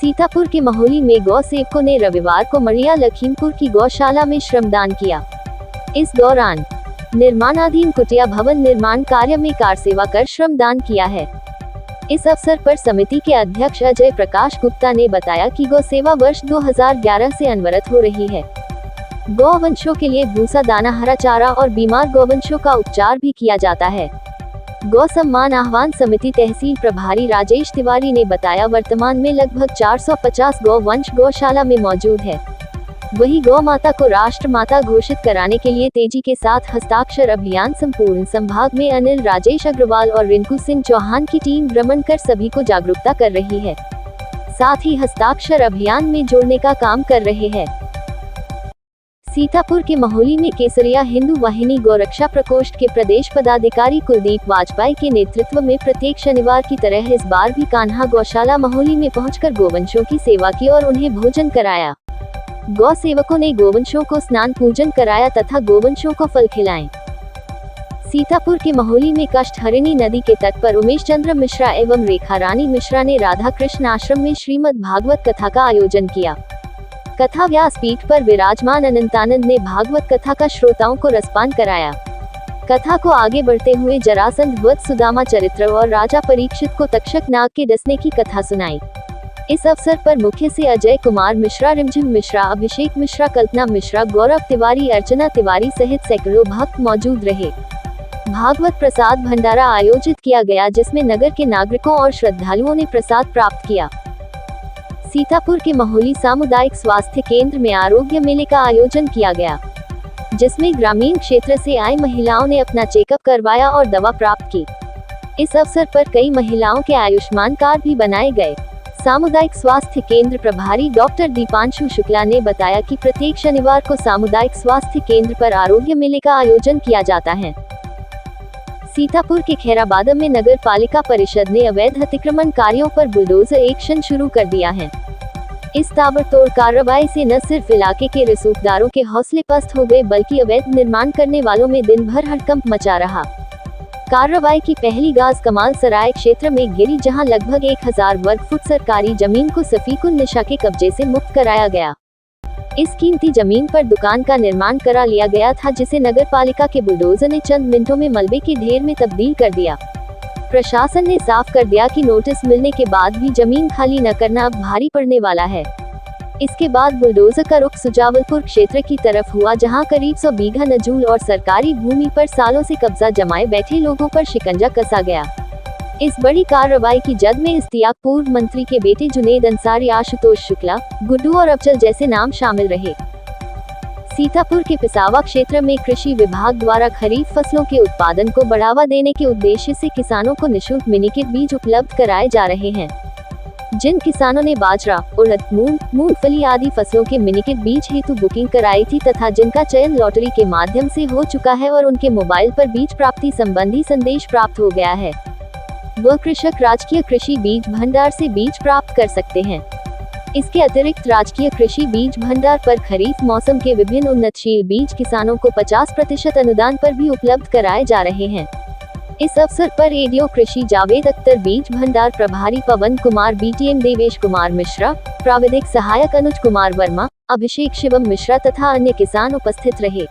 सीतापुर के महोली में गौ सेवकों ने रविवार को मड़िया लखीमपुर की गौशाला में श्रमदान किया। इस दौरान निर्माणाधीन कुटिया भवन निर्माण कार्य में कार सेवा कर श्रमदान किया है। इस अवसर पर समिति के अध्यक्ष अजय प्रकाश गुप्ता ने बताया कि गौ सेवा वर्ष 2011 से अनवरत हो रही है। गौवंशों के लिए भूसा, दाना, हरा चारा और बीमार गौवंशों का उपचार भी किया जाता है। गौ सम्मान आह्वान समिति तहसील प्रभारी राजेश तिवारी ने बताया, वर्तमान में लगभग 450 गौवंश गौशाला में मौजूद है। वही गौ माता को राष्ट्र माता घोषित कराने के लिए तेजी के साथ हस्ताक्षर अभियान संपूर्ण संभाग में अनिल राजेश अग्रवाल और रिंकू सिंह चौहान की टीम भ्रमण कर सभी को जागरूकता कर रही है। साथ ही हस्ताक्षर अभियान में जोड़ने का काम कर रहे हैं। सीतापुर के महोली में केसरिया हिंदू वाहिनी गौरक्षा प्रकोष्ठ के प्रदेश पदाधिकारी कुलदीप वाजपेयी के नेतृत्व में प्रत्येक शनिवार की तरह इस बार भी कान्हा गौशाला महोली में पहुंचकर गोवंशों की सेवा की और उन्हें भोजन कराया। गौ सेवकों ने गोवंशों को स्नान पूजन कराया तथा गोवंशों को फल खिलाए। सीतापुर के महोली में कष्टहरिणी नदी के तट पर उमेश चंद्र मिश्रा एवं रेखा रानी मिश्रा ने राधा कृष्ण आश्रम में श्रीमद् भागवत कथा का आयोजन किया। कथा व्यासपीठ पर विराजमान अनंतानंद ने भागवत कथा का श्रोताओं को रसपान कराया। कथा को आगे बढ़ते हुए जरासंध वध, सुदामा चरित्र और राजा परीक्षित को तक्षक नाग के डसने की कथा सुनाई। इस अवसर पर मुख्य से अजय कुमार मिश्रा, रिमझिम मिश्रा, अभिषेक मिश्रा, कल्पना मिश्रा, गौरव तिवारी, अर्चना तिवारी सहित सैकड़ों भक्त मौजूद रहे। भागवत प्रसाद भंडारा आयोजित किया गया, जिसमें नगर के नागरिकों और श्रद्धालुओं ने प्रसाद प्राप्त किया। सीतापुर के महोली सामुदायिक स्वास्थ्य केंद्र में आरोग्य मेले का आयोजन किया गया, जिसमें ग्रामीण क्षेत्र से आई महिलाओं ने अपना चेकअप करवाया और दवा प्राप्त की। इस अवसर पर कई महिलाओं के आयुष्मान कार्ड भी बनाए गए। सामुदायिक स्वास्थ्य केंद्र प्रभारी डॉक्टर दीपांशु शुक्ला ने बताया कि प्रत्येक शनिवार को सामुदायिक स्वास्थ्य केंद्र पर आरोग्य मेले का आयोजन किया जाता है। सीतापुर के खैराबाद में नगर पालिका परिषद ने अवैध अतिक्रमण कार्यों पर बुलडोजर एक्शन शुरू कर दिया है। इस ताबड़तोड़ कार्रवाई से न सिर्फ इलाके के रसूखदारों के हौसले पस्त हो गए, बल्कि अवैध निर्माण करने वालों में दिन भर हड़कंप मचा रहा। कार्रवाई की पहली गाज कमाल सराय क्षेत्र में गिरी, जहां लगभग 1000 वर्ग फुट सरकारी जमीन को सफीकुल निशा के कब्जे से मुक्त कराया गया। इस कीमती जमीन पर दुकान का निर्माण करा लिया गया था, जिसे नगर पालिका के बुलडोजर ने चंद मिनटों में मलबे के ढेर में तब्दील कर दिया। प्रशासन ने साफ कर दिया कि नोटिस मिलने के बाद भी जमीन खाली न करना अब भारी पड़ने वाला है। इसके बाद बुलडोजर का रुख सुजावलपुर क्षेत्र की तरफ हुआ, जहां करीब 100 बीघा नजूल और सरकारी भूमि पर सालों से कब्जा जमाए बैठे लोगों पर शिकंजा कसा गया। इस बड़ी कार्रवाई की जद में इस्तियाक पूर्व मंत्री के बेटे जुनेद अंसारी, आशुतोष शुक्ला, गुड्डू और अफजल जैसे नाम शामिल रहे। सीतापुर के पिसावा क्षेत्र में कृषि विभाग द्वारा खरीफ फसलों के उत्पादन को बढ़ावा देने के उद्देश्य से किसानों को निःशुल्क मिनीकिट बीज उपलब्ध कराए जा रहे हैं। जिन किसानों ने बाजरा, उड़द, मूंग, मूंगफली आदि फसलों के मिनीकिट बीज हेतु बुकिंग कराई थी तथा जिनका चयन लॉटरी के माध्यम से हो चुका है और उनके मोबाइल पर बीज प्राप्ति संबंधी संदेश प्राप्त हो गया है, वह कृषक राजकीय कृषि बीज भंडार से बीज प्राप्त कर सकते हैं। इसके अतिरिक्त राजकीय कृषि बीज भंडार पर खरीफ मौसम के विभिन्न उन्नतशील बीज किसानों को 50% अनुदान पर भी उपलब्ध कराए जा रहे हैं। इस अवसर पर एडीओ कृषि जावेद अख्तर, बीज भंडार प्रभारी पवन कुमार, बीटीएम देवेश कुमार मिश्रा, प्राविधिक सहायक अनुज कुमार वर्मा, अभिषेक शिवम मिश्रा तथा अन्य किसान उपस्थित रहे।